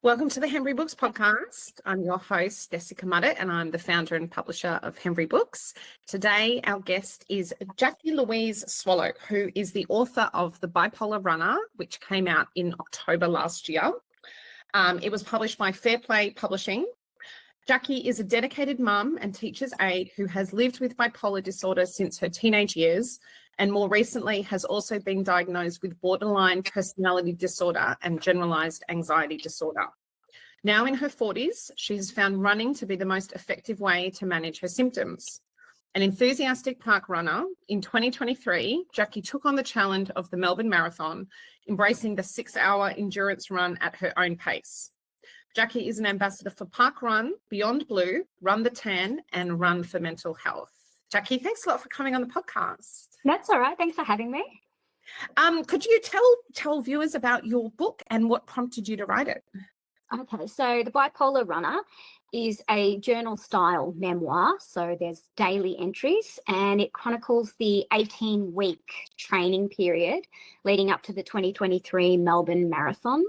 Welcome to the Hembury Books Podcast. I'm your host, Jessica Muddett, and I'm the founder and publisher of Hembury Books. Today, our guest is Jacqui Louise Swallow, who is the author of The Bipolar Runner, which came out in October last year. It was published by Fairplay Publishing. Jacqui is a dedicated mum and teacher's aide who has lived with bipolar disorder since her teenage years, and more recently has also been diagnosed with borderline personality disorder and generalised anxiety disorder. Now in her 40s, she has found running to be the most effective way to manage her symptoms. An enthusiastic park runner, in 2023, Jacqui took on the challenge of the Melbourne Marathon, embracing the 6-hour endurance run at her own pace. Jacqui is an ambassador for Parkrun Beyond Blue, Run the Tan, and Run for Mental Health. Jacqui, thanks a lot for coming on the podcast. That's all right. Thanks for having me. Could you tell viewers about your book and what prompted you to write it? Okay, so The Bipolar Runner is a journal-style memoir. So there's daily entries, and it chronicles the 18-week training period leading up to the 2023 Melbourne Marathon,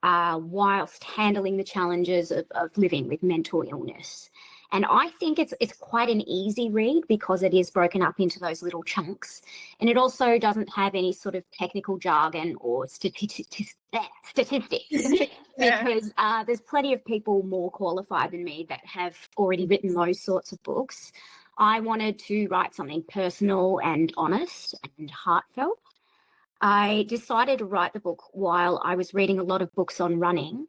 whilst handling the challenges of living with mental illness. And I think it's quite an easy read because it is broken up into those little chunks. And it also doesn't have any sort of technical jargon or statistics because there's plenty of people more qualified than me that have already written those sorts of books. I wanted to write something personal and honest and heartfelt. I decided to write the book while I was reading a lot of books on running.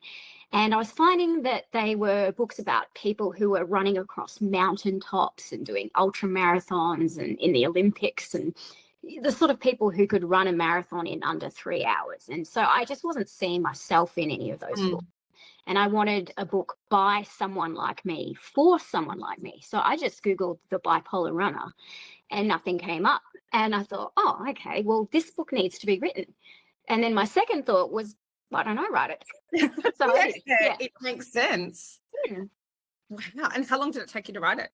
And I was finding that they were books about people who were running across mountaintops and doing ultra marathons and in the Olympics, and the sort of people who could run a marathon in under 3 hours. And so I just wasn't seeing myself in any of those books. And I wanted a book by someone like me, for someone like me. So I just Googled The Bipolar Runner and nothing came up. And I thought, oh, okay, well, this book needs to be written. And then my second thought was, why don't I write it? So it makes sense. Wow. And how long did it take you to write it?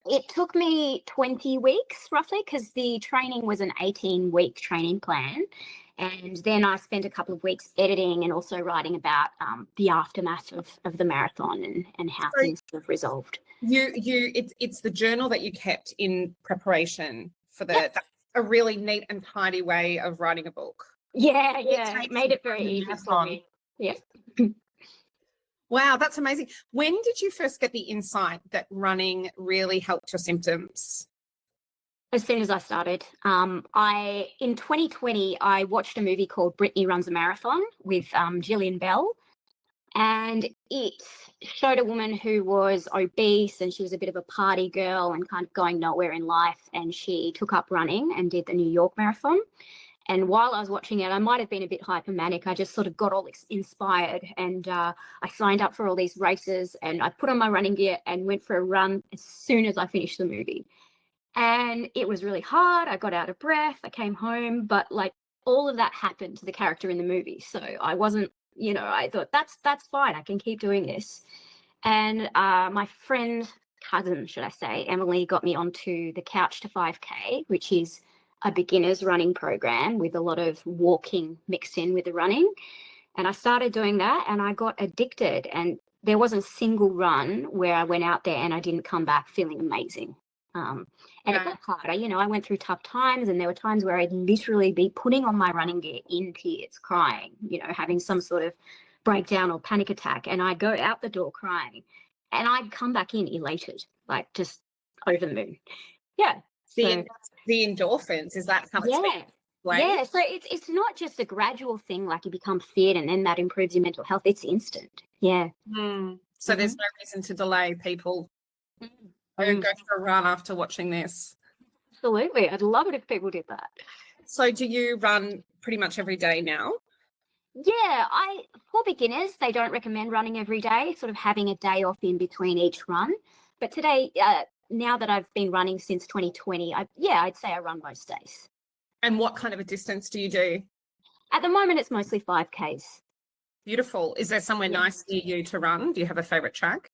It took me 20 weeks roughly, because the training was an 18-week training plan. And then I spent a couple of weeks editing and also writing about the aftermath of the marathon and how things have resolved. It's the journal that you kept in preparation for that's a really neat and tidy way of writing a book. Yeah, it made it very easy for me. Yeah. Wow, that's amazing. When did you first get the insight that running really helped your symptoms? As soon as I started. In 2020, I watched a movie called Brittany Runs a Marathon with Gillian Bell. And it showed a woman who was obese and she was a bit of a party girl and kind of going nowhere in life. And she took up running and did the New York Marathon. And while I was watching it, I might have been a bit hypomanic. I just sort of got all inspired, and I signed up for all these races, and I put on my running gear and went for a run as soon as I finished the movie. And it was really hard. I got out of breath. I came home, but like all of that happened to the character in the movie. So I wasn't, I thought that's fine. I can keep doing this. And my cousin, should I say, Emily, got me onto the Couch to 5K, which is a beginner's running program with a lot of walking mixed in with the running. And I started doing that and I got addicted, and there wasn't a single run where I went out there and I didn't come back feeling amazing. And it got harder. I went through tough times, and there were times where I'd literally be putting on my running gear in tears, crying, having some sort of breakdown or panic attack. And I'd go out the door crying and I'd come back in elated, like just over the moon. Yeah. The endorphins, is that how it's been? Yeah, so it's not just a gradual thing, like you become fit and then that improves your mental health. It's instant. Yeah. So there's no reason to delay people who go for a run after watching this. Absolutely. I'd love it if people did that. So do you run pretty much every day now? Yeah, for beginners, they don't recommend running every day, sort of having a day off in between each run. But today, now that I've been running since 2020, I'd say I run most days. And what kind of a distance do you do? At the moment, it's mostly 5Ks. Beautiful. Is there somewhere nice near you to run? Do you have a favourite track?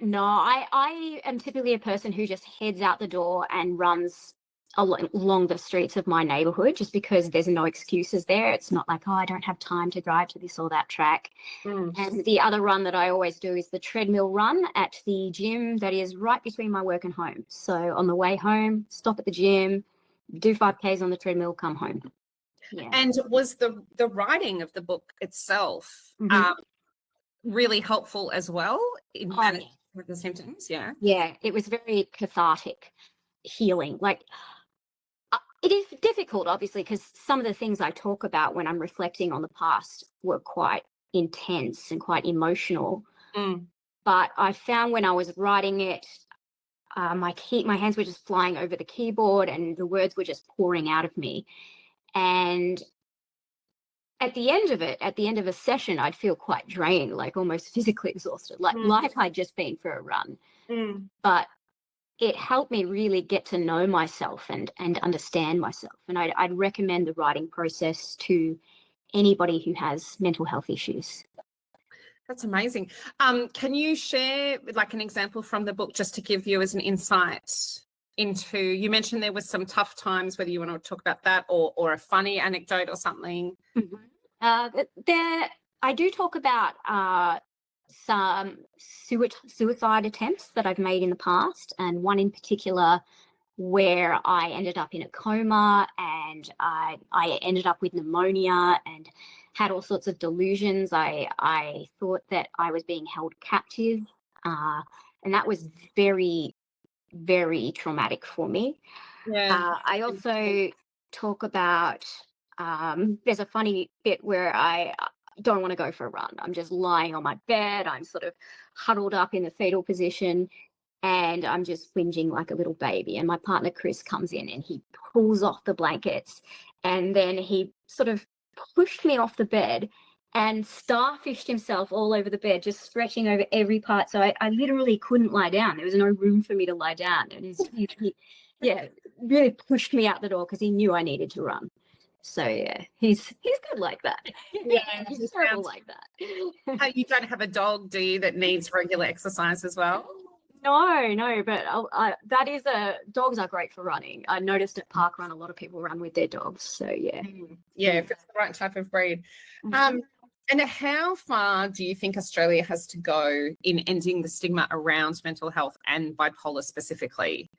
No, I am typically a person who just heads out the door and runs along the streets of my neighborhood, just because there's no excuses there. It's not like, oh, I don't have time to drive to this or that track. And the other run that I always do is the treadmill run at the gym that is right between my work and home. So on the way home, stop at the gym, do 5Ks on the treadmill, come home. Yeah. And was the writing of the book itself really helpful as well in managing the symptoms? Yeah. Yeah, it was very cathartic, healing. Like, it is difficult, obviously, because some of the things I talk about when I'm reflecting on the past were quite intense and quite emotional. But I found when I was writing it, my hands were just flying over the keyboard and the words were just pouring out of me. And at the end of a session, I'd feel quite drained, like almost physically exhausted, like I'd just been for a run. But it helped me really get to know myself and understand myself. And I'd recommend the writing process to anybody who has mental health issues. That's amazing. Can you share like an example from the book just to give you as an insight into, you mentioned there was some tough times, whether you want to talk about that or a funny anecdote or something? I do talk about some suicide attempts that I've made in the past, and one in particular where I ended up in a coma and I ended up with pneumonia and had all sorts of delusions. I thought that I was being held captive, and that was very, very traumatic for me. I also talk about, there's a funny bit where I don't want to go for a run. I'm just lying on my bed. I'm sort of huddled up in the fetal position and I'm just whinging like a little baby. And my partner, Chris, comes in and he pulls off the blankets and then he sort of pushed me off the bed and starfished himself all over the bed, just stretching over every part. So I literally couldn't lie down. There was no room for me to lie down. And he really pushed me out the door because he knew I needed to run. So yeah, he's good like that. Yeah, he's terrible like that. You don't have a dog, do you, that needs regular exercise as well? No, but dogs are great for running. I noticed at Parkrun a lot of people run with their dogs. So yeah. If it's the right type of breed. And how far do you think Australia has to go in ending the stigma around mental health and bipolar specifically?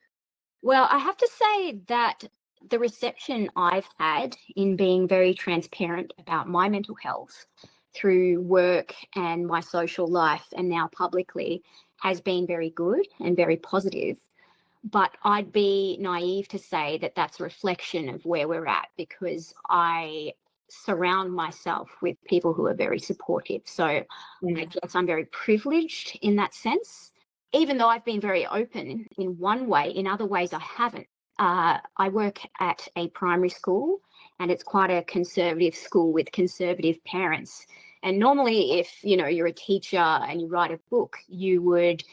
Well, I have to say that the reception I've had in being very transparent about my mental health through work and my social life and now publicly has been very good and very positive. But I'd be naive to say that that's a reflection of where we're at, because I surround myself with people who are very supportive. So I guess I'm very privileged in that sense. Even though I've been very open in one way, in other ways I haven't. I work at a primary school and it's quite a conservative school with conservative parents. And normally if, you're a teacher and you write a book, you would,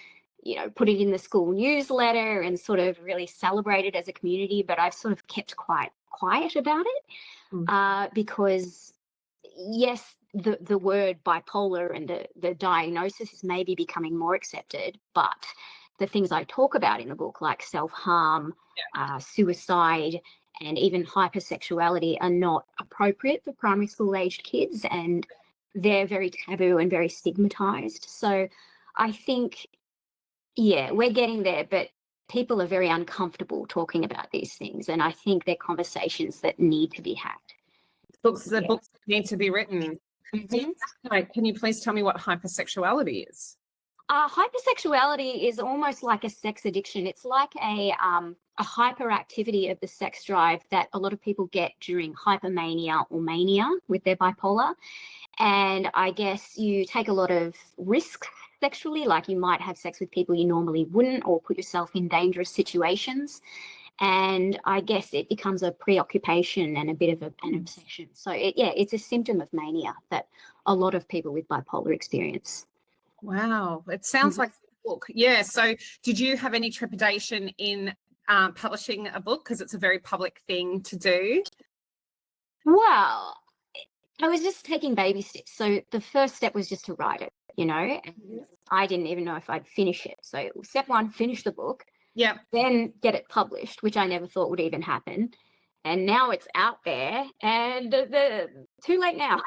put it in the school newsletter and sort of really celebrate it as a community. But I've sort of kept quite quiet about it because, yes, the word bipolar and the diagnosis is maybe becoming more accepted, but the things I talk about in the book, like self-harm, suicide, and even hypersexuality, are not appropriate for primary school aged kids, and they're very taboo and very stigmatized. So I think, we're getting there, but people are very uncomfortable talking about these things, and I think they're conversations that need to be had. Books need to be written. Can you please tell me what hypersexuality is? Hypersexuality is almost like a sex addiction. It's like a hyperactivity of the sex drive that a lot of people get during hypermania or mania with their bipolar. And I guess you take a lot of risks sexually, like you might have sex with people you normally wouldn't, or put yourself in dangerous situations. And I guess it becomes a preoccupation and a bit of an obsession. So it's a symptom of mania that a lot of people with bipolar experience. Wow, it sounds like a book. Yeah. So did you have any trepidation in publishing a book, because it's a very public thing to do? Well, I was just taking baby steps. So the first step was just to write it, and I didn't even know if I'd finish it. So step one, finish the book. Yeah. then get it published, which I never thought would even happen. And now it's out there, and too late now.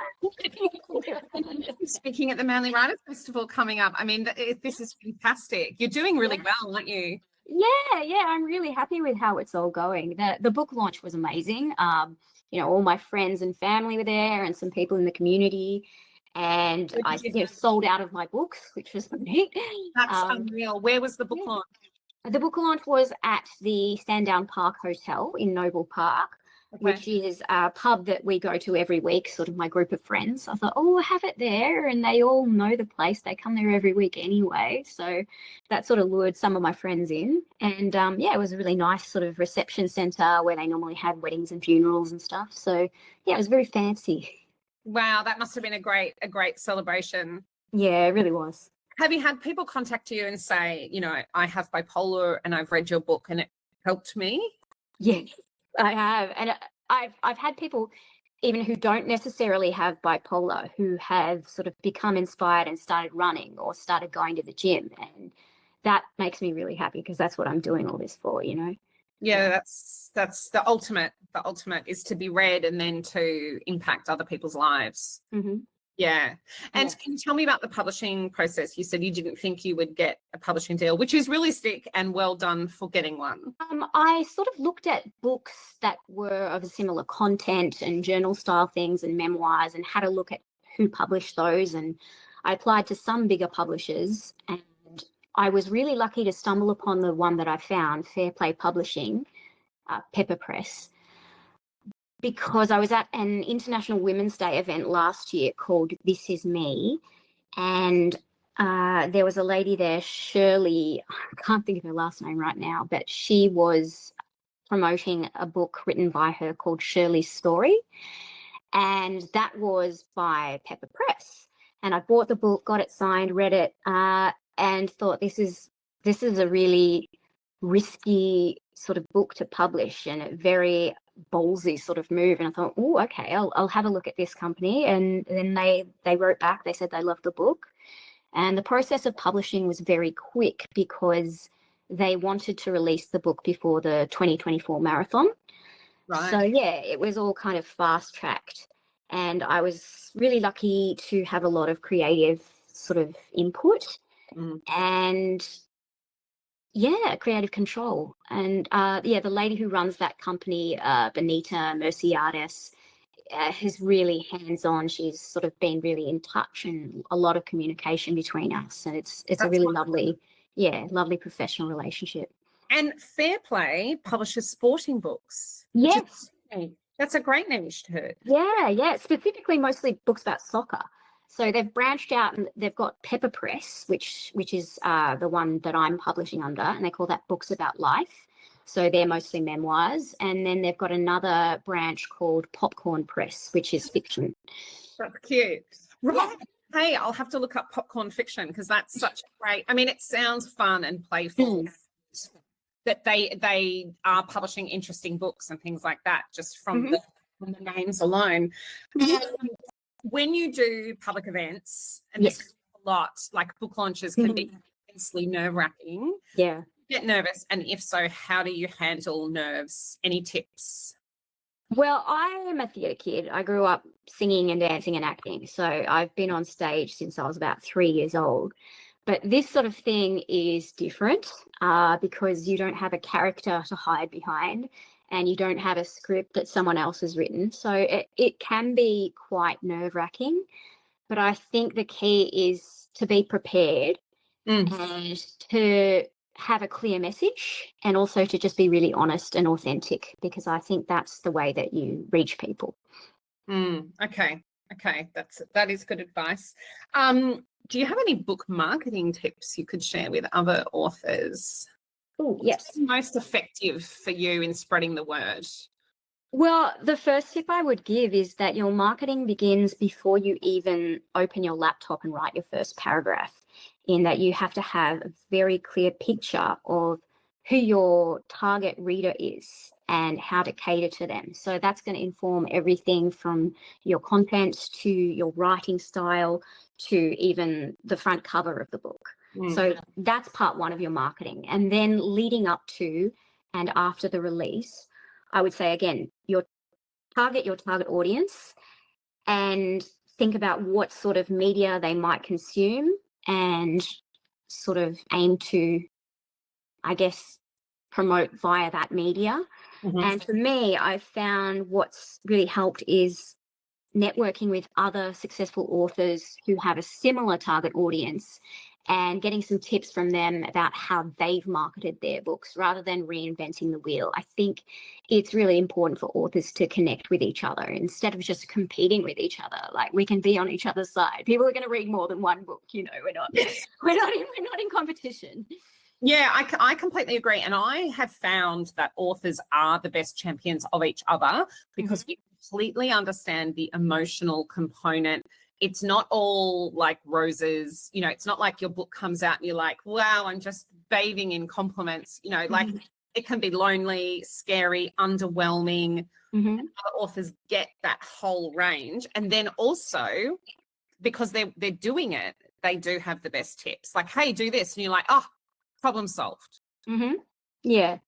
Speaking at the Manly Writers Festival coming up, I mean, this is fantastic. You're doing really well, aren't you? Yeah, I'm really happy with how it's all going. The book launch was amazing. All my friends and family were there, and some people in the community, and I sold out of my books, which was neat. That's unreal. Where was the book launch? The book launch was at the Sandown Park Hotel in Noble Park, which is a pub that we go to every week, sort of my group of friends. I thought, I'll have it there, and they all know the place. They come there every week anyway. So that sort of lured some of my friends in. And it was a really nice sort of reception centre where they normally have weddings and funerals and stuff. So it was very fancy. Wow, that must have been a great celebration. Yeah, it really was. Have you had people contact you and say, I have bipolar and I've read your book and it helped me? Yes, I have. And I've had people even who don't necessarily have bipolar who have sort of become inspired and started running or started going to the gym. And that makes me really happy because that's what I'm doing all this for, Yeah, that's the ultimate. The ultimate is to be read and then to impact other people's lives. Mm-hmm. Yeah. And can you tell me about the publishing process? You said you didn't think you would get a publishing deal, which is realistic, and well done for getting one. I sort of looked at books that were of a similar content and journal style things and memoirs, and had a look at who published those. And I applied to some bigger publishers, and I was really lucky to stumble upon the one that I found, Fairplay Publishing, Pepper Press, because I was at an International Women's Day event last year called This Is Me, and there was a lady there, Shirley, I can't think of her last name right now, but she was promoting a book written by her called Shirley's Story, and that was by Pepper Press. And I bought the book, got it signed, read it, and thought this is a really risky sort of book to publish and a very ballsy sort of move. And I thought, oh, okay, I'll have a look at this company. And then they wrote back, they said they loved the book. And the process of publishing was very quick because they wanted to release the book before the 2024 marathon. Right. So it was all kind of fast tracked. And I was really lucky to have a lot of creative sort of input and creative control. And the lady who runs that company, Benita Merciades, is really hands-on. She's sort of been really in touch and a lot of communication between us. And it's a really lovely professional relationship. And Fairplay publishes sporting books. Yes. That's a great niche too. Yeah. Specifically, mostly books about soccer. So they've branched out and they've got Pepper Press, which is the one that I'm publishing under, and they call that Books About Life. So they're mostly memoirs. And then they've got another branch called Popcorn Press, which is fiction. That's cute. Right. Hey, I'll have to look up Popcorn Fiction because that's such a great, it sounds fun and playful. That they are publishing interesting books and things like that just from the names alone. When you do public events, and this is a lot, like book launches can be immensely nerve-wracking. Yeah. You get nervous, and if so, how do you handle nerves? Any tips? Well, I am a theatre kid. I grew up singing and dancing and acting. So I've been on stage since I was about 3 years old. But this sort of thing is different because you don't have a character to hide behind and you don't have a script that someone else has written. So it can be quite nerve-wracking. But I think the key is to be prepared and to have a clear message and also to just be really honest and authentic, because I think that's the way that you reach people. Okay. That is good advice. Do you have any book marketing tips you could share with other authors? Oh, yes. What's most effective for you in spreading the word? Well, the first tip I would give is that your marketing begins before you even open your laptop and write your first paragraph, in that you have to have a very clear picture of who your target reader is and how to cater to them. So that's going to inform everything from your content to your writing style to even the front cover of the book. So that's part one of your marketing. And then leading up to and after the release, I would say, again, your target audience and think about what sort of media they might consume and sort of aim to, I guess, promote via that media. And for me, I've found what's really helped is networking with other successful authors who have a similar target audience and getting some tips from them about how they've marketed their books rather than reinventing the wheel. I think it's really important for authors to connect with each other instead of just competing with each other. Like, we can be on each other's side. People are going to read more than one book. You know, we're not in competition. Yeah, I completely agree. And I have found that authors are the best champions of each other because we completely understand the emotional component. It's not all like roses, you know, it's not like your book comes out and you're like, wow, I'm just bathing in compliments, you know, like it can be lonely, scary, underwhelming. And other authors get that whole range. And then also, because they're doing it, they do have the best tips. Like, hey, do this. And you're like, oh, problem solved. Yeah.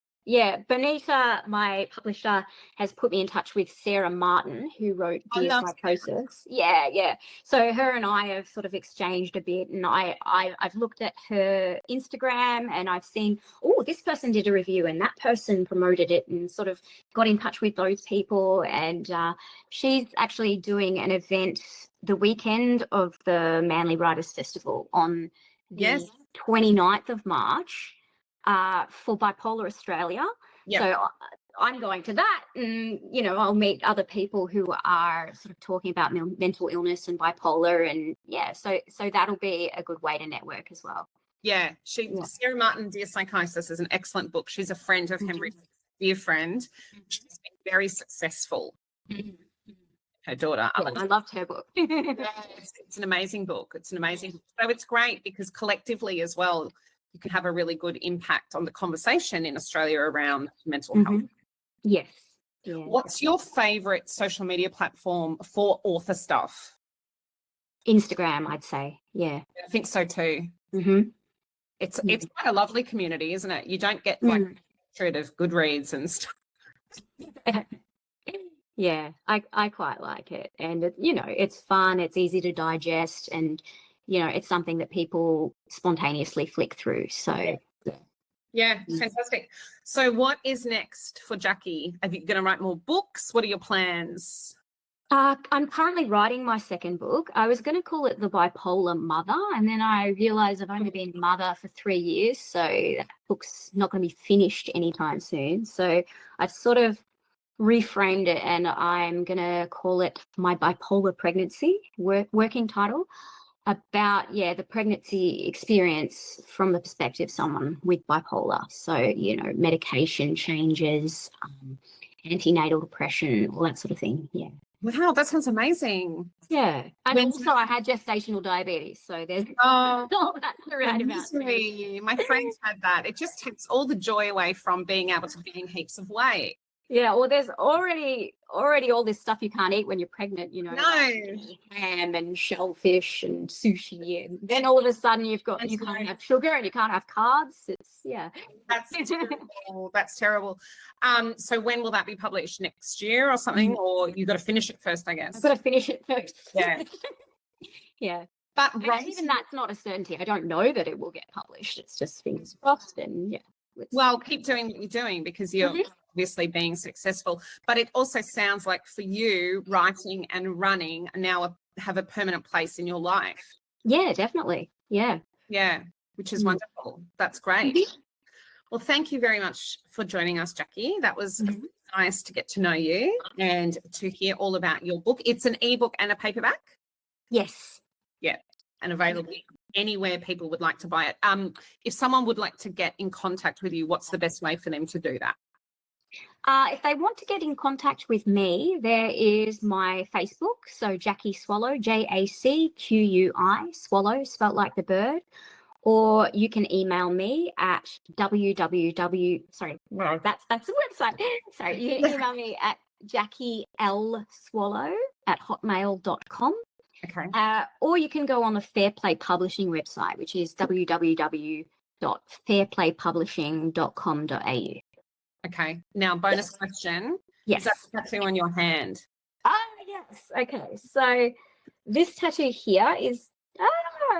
Bonita, my publisher, has put me in touch with Sarah Martin, who wrote Dear Psychosis. Yeah. So her and I have sort of exchanged a bit, and I've looked at her Instagram and I've seen, oh, this person did a review and that person promoted it, and sort of got in touch with those people. And she's actually doing an event the weekend of the Manly Writers Festival on the 29th of March. For Bipolar Australia. So I'm going to that, and, you know, I'll meet other people who are sort of talking about mental illness and bipolar, and so that'll be a good way to network as well. Sarah Martin, Dear Psychosis is an excellent book. She's a friend of Hembury, dear friend. She's been very successful. Her daughter. I loved her book. It's an amazing book. So it's great because collectively as well, you can have a really good impact on the conversation in Australia around mental health. Yes. What's your favourite social media platform for author stuff? Instagram, I'd say. Yeah. I think so too. It's quite a lovely community, isn't it? You don't get like hatred of Goodreads and stuff. Yeah, I quite like it. And, you know, it's fun, it's easy to digest, and, you know, it's something that people spontaneously flick through. So, yeah, fantastic. So what is next for Jacqui? Are you going to write more books? What are your plans? I'm currently writing my second book. I was going to call it The Bipolar Mother, and then I realised I've only been mother for 3 years, so that book's not going to be finished anytime soon. So I've sort of reframed it, and I'm going to call it My Bipolar Pregnancy, working title, about, the pregnancy experience from the perspective of someone with bipolar. So, you know, medication changes, antenatal depression, all that sort of thing. Yeah. Wow, that sounds amazing. Yeah. And also I had gestational diabetes, so there's all that around about me. My friends had that. It just takes all the joy away from being able to gain heaps of weight. Yeah, well, there's already all this stuff you can't eat when you're pregnant, you know, like ham and shellfish and sushi, and then all of a sudden you can't have sugar and you can't have carbs. That's terrible. That's terrible. So when will that be published? Next year or something, or you got to finish it first, I guess? I've got to finish it first. Yeah. Yeah. But even that's not a certainty. I don't know that it will get published. It's just fingers crossed, and well, keep doing what you're doing because you're obviously being successful. But it also sounds like for you, writing and running now have a permanent place in your life. Yeah, definitely. Yeah. Yeah, which is wonderful. That's great. Well, thank you very much for joining us, Jacqui. That was nice to get to know you and to hear all about your book. It's an ebook and a paperback? Yes. Yeah, and available anywhere people would like to buy it. If someone would like to get in contact with you, what's the best way for them to do that? If they want to get in contact with me, there is my Facebook. So Jacqui Swallow, Jacqui, Swallow, spelt like the bird. Or you can email me at that's the website. Sorry, you can email me at JacquiLSwallow@hotmail.com. Okay. Or you can go on the Fairplay Publishing website, which is www.fairplaypublishing.com.au. Okay. Now, bonus question. Yes. Is that tattoo on your hand? Yes. Okay. So this tattoo here is,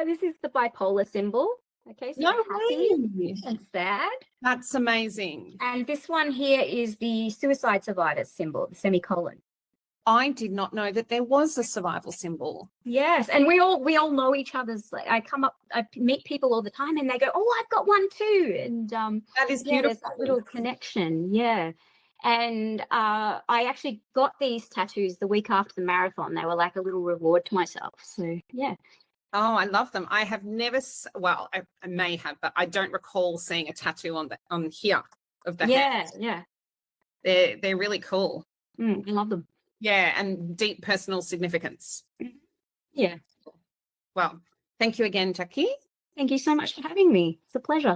this is the bipolar symbol. Okay. So No happy way. and sad. That's amazing. And this one here is the suicide survivors symbol, the semicolon. I did not know that there was a survival symbol. Yes, and we all know each other's. Like, I meet people all the time, and they go, "Oh, I've got one too," and That is yeah, beautiful. there's that little connection. Yeah, and I actually got these tattoos the week after the marathon. They were like a little reward to myself. So yeah. Oh, I love them. I have never, well, I may have, but I don't recall seeing a tattoo on here of the hand. Yeah. They're really cool. I love them. Yeah, and deep personal significance. Yeah. Well, thank you again, Jacqui. Thank you so much for having me. It's a pleasure.